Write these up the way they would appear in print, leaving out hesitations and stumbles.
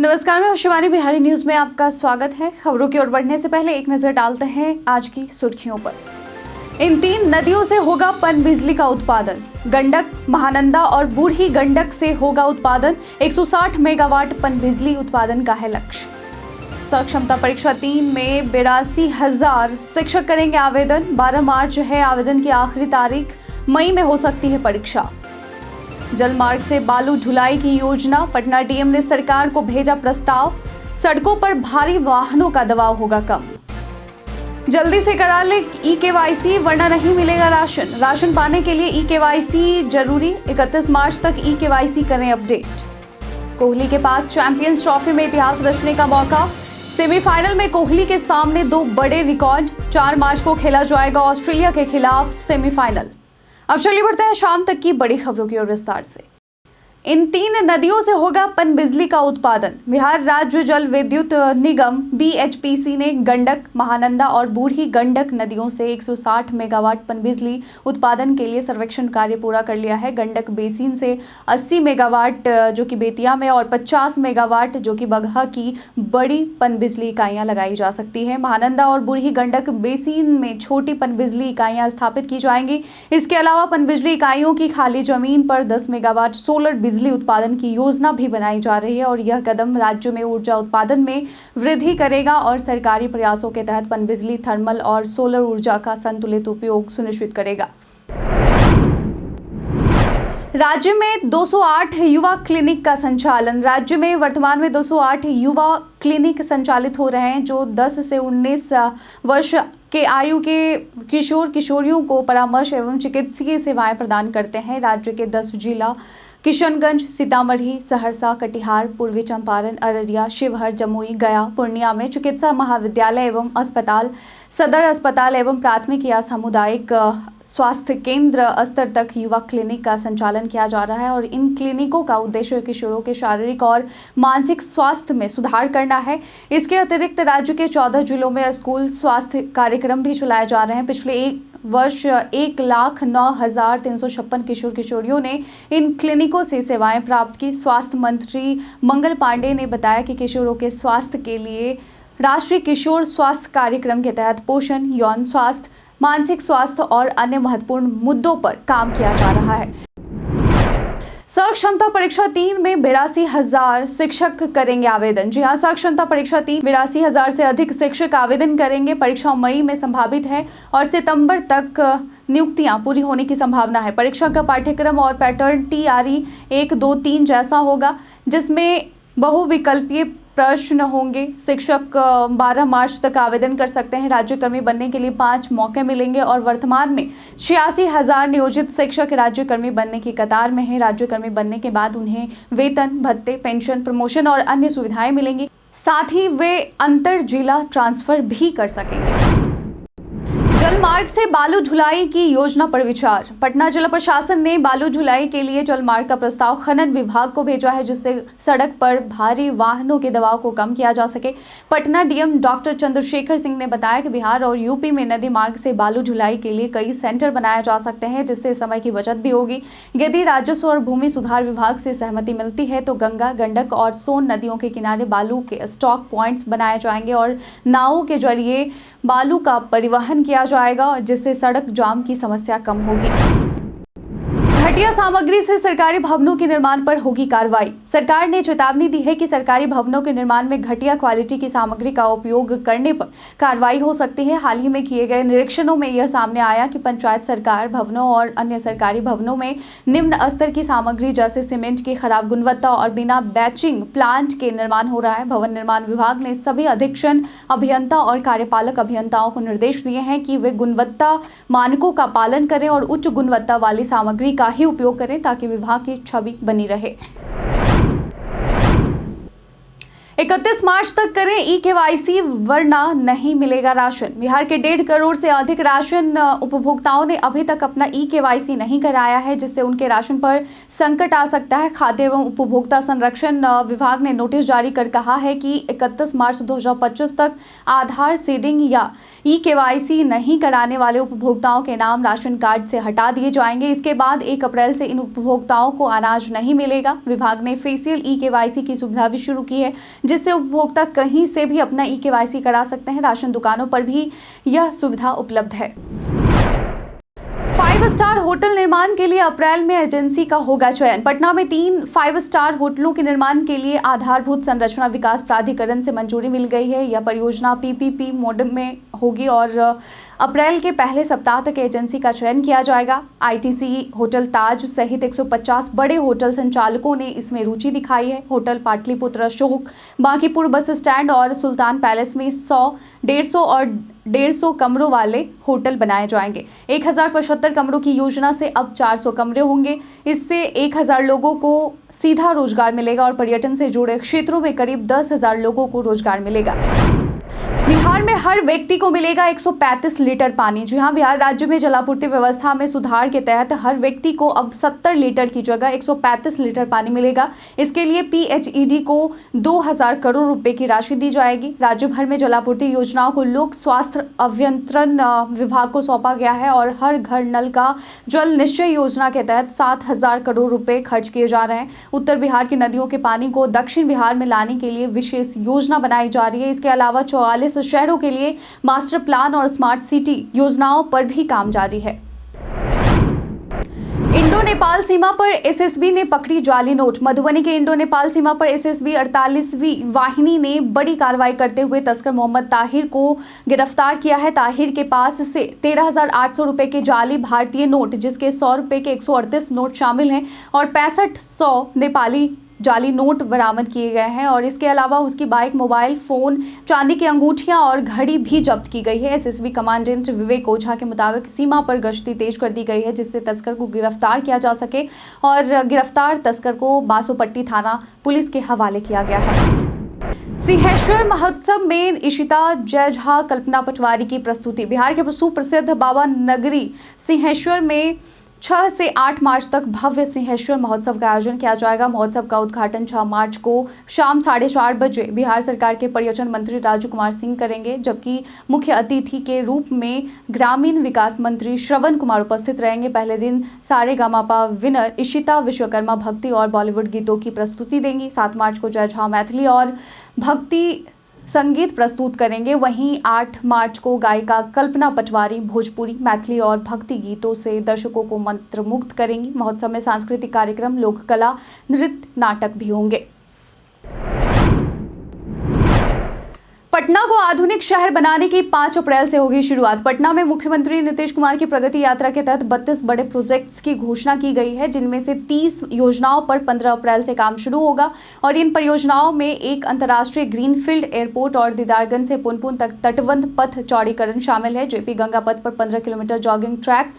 नमस्कार, मैं हूं शिवानी। बिहारी न्यूज में आपका स्वागत है। खबरों की ओर बढ़ने से पहले एक नजर डालते हैं आज की सुर्खियों पर। इन 3 नदियों से होगा पनबिजली का उत्पादन। गंडक, महानंदा और बूढ़ी गंडक से होगा उत्पादन। 160 मेगावाट पनबिजली उत्पादन का है लक्ष्य। सक्षमता परीक्षा 3 में 82,000 शिक्षक करेंगे आवेदन। 12 मार्च है आवेदन की आखिरी तारीख। मई में हो सकती है परीक्षा। जलमार्ग से बालू ढुलाई की योजना, पटना डीएम ने सरकार को भेजा प्रस्ताव। सड़कों पर भारी वाहनों का दबाव होगा कम। जल्दी से करा ले ई-केवाईसी वरना नहीं मिलेगा राशन। राशन पाने के लिए ई-केवाईसी जरूरी। 31 मार्च तक ई-केवाईसी करें अपडेट। कोहली के पास चैंपियंस ट्रॉफी में इतिहास रचने का मौका। सेमीफाइनल में कोहली के सामने 2 बड़े रिकॉर्ड। 4 मार्च को खेला जाएगा ऑस्ट्रेलिया के खिलाफ सेमीफाइनल। अब चलिए बढ़ते हैं शाम तक की बड़ी खबरों की ओर विस्तार से। इन 3 नदियों से होगा पनबिजली का उत्पादन। बिहार राज्य जल विद्युत निगम बीएचपीसी ने गंडक, महानंदा और बूढ़ी गंडक नदियों से 160 मेगावाट पनबिजली उत्पादन के लिए सर्वेक्षण कार्य पूरा कर लिया है। गंडक बेसिन से 80 मेगावाट जो कि बेतिया में और 50 मेगावाट जो कि बगहा की बड़ी पनबिजली इकाइयां लगाई जा सकती है। महानंदा और बूढ़ी गंडक बेसिन में छोटी पनबिजली इकाइयां स्थापित की जाएंगी। इसके अलावा पनबिजली इकाइयों की खाली जमीन पर 10 मेगावाट सोलर बिजली उत्पादन की योजना भी बनाई जा रही है और यह कदम राज्य में ऊर्जा उत्पादन में वृद्धि करेगा और सरकारी प्रयासों के तहत पनबिजली, थर्मल और सोलर ऊर्जा का संतुलित उपयोग सुनिश्चित करेगा। राज्य में 208 युवा क्लिनिक का संचालन। राज्य में वर्तमान में 208 युवा क्लिनिक संचालित हो रहे हैं जो 10 से 19 वर्ष के आयु के किशोर किशोरियों को परामर्श एवं चिकित्सीय सेवाएं प्रदान करते हैं। राज्य के 10 जिला किशनगंज, सीतामढ़ी, सहरसा, कटिहार, पूर्वी चंपारण, अररिया, शिवहर, जमुई, गया, पूर्णिया में चिकित्सा महाविद्यालय एवं अस्पताल, सदर अस्पताल एवं प्राथमिक या सामुदायिक स्वास्थ्य केंद्र स्तर तक युवा क्लिनिक का संचालन किया जा रहा है और इन क्लिनिकों का उद्देश्य किशोरों के शारीरिक और मानसिक स्वास्थ्य में सुधार करना है। इसके अतिरिक्त राज्य के 14 जिलों में स्कूल स्वास्थ्य कार्यक्रम भी चलाए जा रहे हैं। पिछले एक वर्ष 1,09,356 किशोर किशोरियों ने इन क्लिनिकों से सेवाएं प्राप्त की। स्वास्थ्य मंत्री मंगल पांडे ने बताया कि किशोरों के स्वास्थ्य के लिए राष्ट्रीय किशोर स्वास्थ्य कार्यक्रम के तहत पोषण, यौन स्वास्थ्य, मानसिक स्वास्थ्य और अन्य महत्वपूर्ण मुद्दों पर काम किया जा रहा है। सक्षमता परीक्षा 3 में 82,000 शिक्षक करेंगे आवेदन। जी हां, सक्षमता परीक्षा 3 82,000 से अधिक शिक्षक आवेदन करेंगे। परीक्षा मई में संभावित है और सितंबर तक नियुक्तियां पूरी होने की संभावना है। परीक्षा का पाठ्यक्रम और पैटर्न TRE 1, 2, 3 जैसा होगा जिसमें बहुविकल्पीय प्रश्न होंगे। शिक्षक 12 मार्च तक आवेदन कर सकते हैं। राज्यकर्मी बनने के लिए 5 मौके मिलेंगे और वर्तमान में 86,000 नियोजित शिक्षक राज्यकर्मी बनने की कतार में हैं। राज्यकर्मी बनने के बाद उन्हें वेतन, भत्ते, पेंशन, प्रमोशन और अन्य सुविधाएं मिलेंगी। साथ ही वे अंतर जिला ट्रांसफर भी कर सकेंगे। जलमार्ग से बालू ढुलाई की योजना पर विचार। पटना जिला प्रशासन ने बालू ढुलाई के लिए जलमार्ग का प्रस्ताव खनन विभाग को भेजा है जिससे सड़क पर भारी वाहनों के दबाव को कम किया जा सके। पटना डीएम डॉक्टर चंद्रशेखर सिंह ने बताया कि बिहार और यूपी में नदी मार्ग से बालू ढुलाई के लिए कई सेंटर बनाए जा सकते हैं जिससे समय की बचत भी होगी। यदि राजस्व और भूमि सुधार विभाग से सहमति मिलती है तो गंगा, गंडक और सोन नदियों के किनारे बालू के स्टॉक पॉइंट्स बनाए जाएंगे और नावों के जरिए बालू का परिवहन किया जाएगा जिससे सड़क जाम की समस्या कम होगी। घटिया सामग्री से सरकारी भवनों के निर्माण पर होगी कार्रवाई। सरकार ने चेतावनी दी है कि सरकारी भवनों के निर्माण में घटिया क्वालिटी की सामग्री का उपयोग करने पर कार्रवाई हो सकती है। हाल ही में किए गए निरीक्षणों में यह सामने आया कि पंचायत सरकार भवनों और अन्य सरकारी भवनों में निम्न स्तर की सामग्री जैसे सीमेंट की खराब गुणवत्ता और बिना बैचिंग प्लांट के निर्माण हो रहा है। भवन निर्माण विभाग ने सभी अधीक्षण अभियंता और कार्यपालक अभियंताओं को निर्देश दिए हैं कि वे गुणवत्ता मानकों का पालन करें और उच्च गुणवत्ता वाली सामग्री का ही उपयोग करें ताकि विभाग की छवि बनी रहे। 31 मार्च तक करें ई-केवाईसी वरना नहीं मिलेगा राशन। बिहार के 1.5 करोड़ से अधिक राशन उपभोक्ताओं ने अभी तक अपना ई-केवाईसी नहीं कराया है, जिससे उनके राशन पर संकट आ सकता है। खाद्य एवं उपभोक्ता संरक्षण विभाग ने नोटिस जारी कर कहा है कि 31 मार्च 2025 तक आधार सीडिंग या ई-केवाईसी नहीं कराने वाले उपभोक्ताओं के नाम राशन कार्ड से हटा दिए जाएंगे। इसके बाद 1 अप्रैल से इन उपभोक्ताओं को अनाज नहीं मिलेगा। विभाग ने फेशियल ई-केवाईसी की सुविधा भी शुरू की है, जिससे उपभोक्ता कहीं से भी अपना ई-केवाईसी करा सकते हैं। राशन दुकानों पर भी यह सुविधा उपलब्ध है। 5 स्टार होटल निर्माण के लिए अप्रैल में एजेंसी का होगा चयन। पटना में 3 5 स्टार होटलों के निर्माण के लिए आधारभूत संरचना विकास प्राधिकरण से मंजूरी मिल गई है। यह परियोजना पीपीपी मोड में होगी और अप्रैल के पहले सप्ताह तक एजेंसी का चयन किया जाएगा। आईटीसी, होटल ताज सहित 150 बड़े होटल संचालकों ने इसमें रुचि दिखाई है। Hotel Pataliputra Ashok, Bankipur bus stand और सुल्तान पैलेस में 100, 150 और 150 कमरों वाले होटल बनाए जाएंगे। 1075 कमरों की योजना से अब 400 कमरे होंगे। इससे 1000 लोगों को सीधा रोजगार मिलेगा और पर्यटन से जुड़े क्षेत्रों में करीब 10,000 लोगों को रोजगार मिलेगा। बिहार में हर व्यक्ति को मिलेगा 135 लीटर पानी। जी हां, बिहार राज्य में जलापूर्ति व्यवस्था में सुधार के तहत हर व्यक्ति को अब 70 लीटर की जगह 135 लीटर पानी मिलेगा। इसके लिए पीएचईडी को 2000 करोड़ रुपए की राशि दी जाएगी। राज्य भर में जलापूर्ति योजनाओं को लोक स्वास्थ्य अभियंत्रण विभाग को सौंपा गया है और हर घर नल का जल निश्चय योजना के तहत 7000 करोड़ रुपए खर्च किए जा रहे हैं। उत्तर बिहार की नदियों के पानी को दक्षिण बिहार में लाने के लिए विशेष योजना बनाई जा रही है। इसके अलावा 44 शहरों के लिए मास्टर प्लान और स्मार्ट सिटी योजनाओं पर भी काम जारी है। इंडो नेपाल सीमा पर एसएसबी ने पकड़ी जाली नोट। मधुबनी के इंडो नेपाल सीमा पर एसएसबी 48वीं वाहिनी ने बड़ी कार्रवाई करते हुए तस्कर मोहम्मद ताहिर को गिरफ्तार किया है। ताहिर के पास से 13,800 रुपए के जाली भारतीय नोट, जिसके 100 रुपए के 138 नोट शामिल हैं और 6500 नेपाली जाली नोट बरामद किए गए हैं और इसके अलावा उसकी बाइक, मोबाइल फोन, चांदी की अंगूठियां और घड़ी भी जब्त की गई है। एसएसबी कमांडेंट विवेक ओझा के मुताबिक सीमा पर गश्ती तेज कर दी गई है, जिससे तस्कर को गिरफ्तार किया जा सके और गिरफ्तार तस्कर को बासोपट्टी थाना पुलिस के हवाले किया गया है। सिंहेश्वर महोत्सव में इशिता जयझा, कल्पना पटवारी की प्रस्तुति। बिहार के सुप्रसिद्ध बाबा नगरी सिंहेश्वर में 6 से 8 मार्च तक भव्य सिंहेश्वर महोत्सव का आयोजन किया जाएगा। महोत्सव का उद्घाटन 6 मार्च को शाम 4:30 बजे बिहार सरकार के पर्यटन मंत्री राजू कुमार सिंह करेंगे, जबकि मुख्य अतिथि के रूप में ग्रामीण विकास मंत्री श्रवण कुमार उपस्थित रहेंगे। पहले दिन सारेगामापा विनर इशिता विश्वकर्मा भक्ति और बॉलीवुड गीतों की प्रस्तुति देंगी। 7 मार्च को जयझा मैथिली और भक्ति संगीत प्रस्तुत करेंगे। वहीं 8 मार्च को गायिका कल्पना पटवारी भोजपुरी, मैथिली और भक्ति गीतों से दर्शकों को मंत्रमुग्ध करेंगी। महोत्सव में सांस्कृतिक कार्यक्रम, लोक कला, नृत्य, नाटक भी होंगे। पटना को आधुनिक शहर बनाने की 5 अप्रैल से होगी शुरुआत। पटना में मुख्यमंत्री नीतीश कुमार की प्रगति यात्रा के तहत 32 बड़े प्रोजेक्ट्स की घोषणा की गई है, जिनमें से 30 योजनाओं पर 15 अप्रैल से काम शुरू होगा और इन परियोजनाओं में एक अंतर्राष्ट्रीय ग्रीनफील्ड एयरपोर्ट और दीदारगंज से पुनपुन तक तटबंध पथ चौड़ीकरण शामिल है। जेपी गंगा पथ पर 15 किलोमीटर जॉगिंग ट्रैक,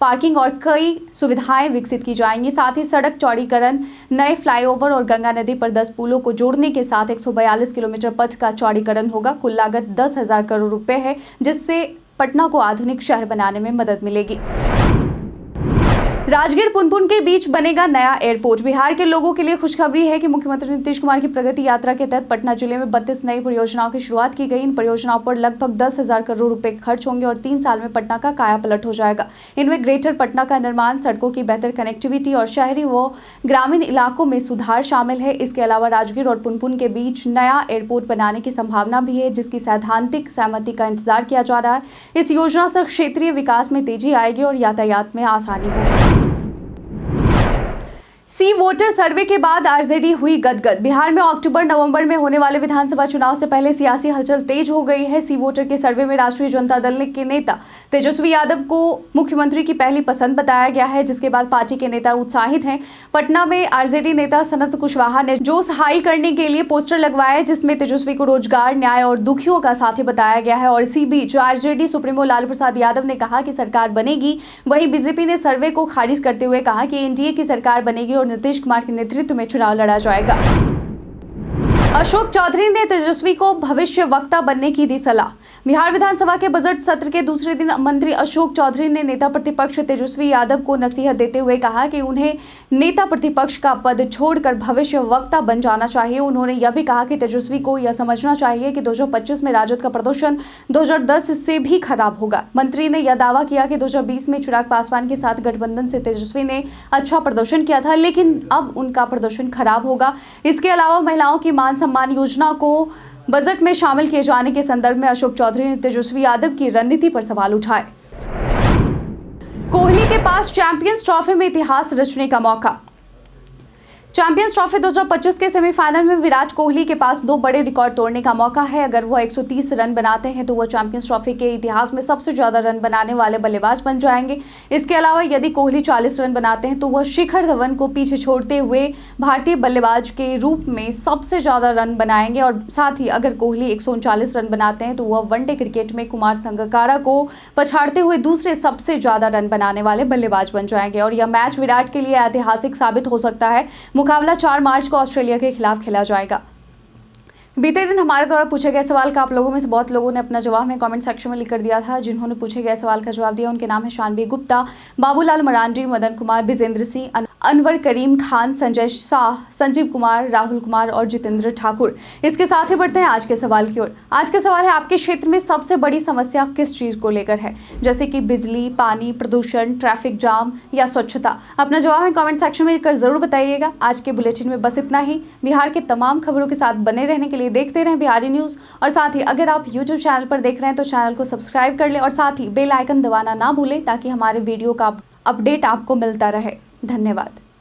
पार्किंग और कई सुविधाएं विकसित की जाएंगी। साथ ही सड़क चौड़ीकरण, नए फ्लाईओवर और गंगा नदी पर 10 पुलों को जोड़ने के साथ 142 किलोमीटर पथ का चौड़ीकरण होगा। कुल लागत 10,000 करोड़ रुपए है, जिससे पटना को आधुनिक शहर बनाने में मदद मिलेगी। राजगीर पुनपुन के बीच बनेगा नया एयरपोर्ट। बिहार के लोगों के लिए खुशखबरी है कि मुख्यमंत्री नीतीश कुमार की प्रगति यात्रा के तहत पटना जिले में 32 नई परियोजनाओं की शुरुआत की गई। इन परियोजनाओं पर लगभग 10,000 करोड़ रुपए खर्च होंगे और 3 साल में पटना का कायापलट हो जाएगा। इनमें ग्रेटर पटना का निर्माण, सड़कों की बेहतर कनेक्टिविटी और शहरी व ग्रामीण इलाकों में सुधार शामिल है। इसके अलावा राजगीर और पुनपुन के बीच नया एयरपोर्ट बनाने की संभावना भी है, जिसकी सैद्धांतिक सहमति का इंतजार किया जा रहा है। इस योजना से क्षेत्रीय विकास में तेजी आएगी और यातायात में आसानी होगी। सी वोटर सर्वे के बाद आरजेडी हुई गदगद। बिहार में अक्टूबर-नवंबर में होने वाले विधानसभा चुनाव से पहले सियासी हलचल तेज हो गई है। सी वोटर के सर्वे में राष्ट्रीय जनता दल के नेता तेजस्वी यादव को मुख्यमंत्री की पहली पसंद बताया गया है, जिसके बाद पार्टी के नेता उत्साहित हैं। पटना में आरजेडी नेता सनत कुशवाहा ने जोश हाई करने के लिए पोस्टर लगवाए, जिसमें तेजस्वी को रोजगार, न्याय और दुखियों का साथी बताया गया है। और इसी बीच आरजेडी सुप्रीमो लालू प्रसाद यादव ने कहा कि सरकार बनेगी। वहीं बीजेपी ने सर्वे को खारिज करते हुए कहा कि एनडीए की सरकार बनेगी और नीतीश कुमार के नेतृत्व में चुनाव लड़ा जाएगा। अशोक चौधरी ने तेजस्वी को भविष्य वक्ता बनने की दी सलाह। बिहार विधानसभा के बजट सत्र के दूसरे दिन मंत्री अशोक चौधरी ने नेता प्रतिपक्ष तेजस्वी यादव को नसीहत देते हुए कहा कि उन्हें नेता प्रतिपक्ष का पद छोड़कर भविष्य वक्ता बन जाना चाहिए। उन्होंने यह भी कहा कि तेजस्वी को यह समझना चाहिए कि 2025 में राजद का प्रदर्शन 2010 से भी खराब होगा। मंत्री ने यह दावा किया कि 2020 में चिराग पासवान के साथ गठबंधन से तेजस्वी ने अच्छा प्रदर्शन किया था, लेकिन अब उनका प्रदर्शन खराब होगा। इसके अलावा महिलाओं की मान सम्मान योजना को बजट में शामिल किए जाने के संदर्भ में अशोक चौधरी ने तेजस्वी यादव की रणनीति पर सवाल उठाए। कोहली के पास चैंपियंस ट्रॉफी में इतिहास रचने का मौका। चैंपियंस ट्रॉफी 2025 के सेमीफाइनल में विराट कोहली के पास 2 बड़े रिकॉर्ड तोड़ने का मौका है। अगर वह 130 रन बनाते हैं तो वह चैंपियंस ट्रॉफी के इतिहास में सबसे ज्यादा रन बनाने वाले बल्लेबाज बन जाएंगे। इसके अलावा यदि कोहली 40 रन बनाते हैं तो वह शिखर धवन को पीछे छोड़ते हुए भारतीय बल्लेबाज के रूप में सबसे ज्यादा रन बनाएंगे। और साथ ही अगर कोहली 139 रन बनाते हैं तो वह वनडे क्रिकेट में कुमार संगकारा को पछाड़ते हुए दूसरे सबसे ज्यादा रन बनाने वाले बल्लेबाज बन जाएंगे। और यह मैच विराट के लिए ऐतिहासिक साबित हो सकता है। मुकाबला 4 मार्च को ऑस्ट्रेलिया के खिलाफ खेला जाएगा। बीते दिन हमारे द्वारा पूछे गए सवाल का आप लोगों में से बहुत लोगों ने अपना जवाब में कमेंट सेक्शन में लिख कर दिया था। जिन्होंने पूछे गए सवाल का जवाब दिया उनके नाम है शानवी गुप्ता, बाबूलाल मरांडी, मदन कुमार, बिजेंद्र सिंह, अनवर करीम खान, संजय शाह, संजीव कुमार, राहुल कुमार और जितेंद्र ठाकुर। इसके साथ ही बढ़ते हैं आज के सवाल की ओर। आज के सवाल है, आपके क्षेत्र में सबसे बड़ी समस्या किस चीज को लेकर है, जैसे कि बिजली, पानी, प्रदूषण, ट्रैफिक जाम या स्वच्छता। अपना जवाब हमें कमेंट सेक्शन में लिखकर जरूर बताइएगा। आज के बुलेटिन में बस इतना ही। बिहार के तमाम खबरों के साथ बने रहने के लिए देखते रहें बिहारी न्यूज। और साथ ही अगर आप YouTube चैनल पर देख रहे हैं तो चैनल को सब्सक्राइब कर लें और साथ ही बेल आइकन दबाना ना भूलें ताकि हमारे वीडियो का अपडेट आपको मिलता रहे। धन्यवाद।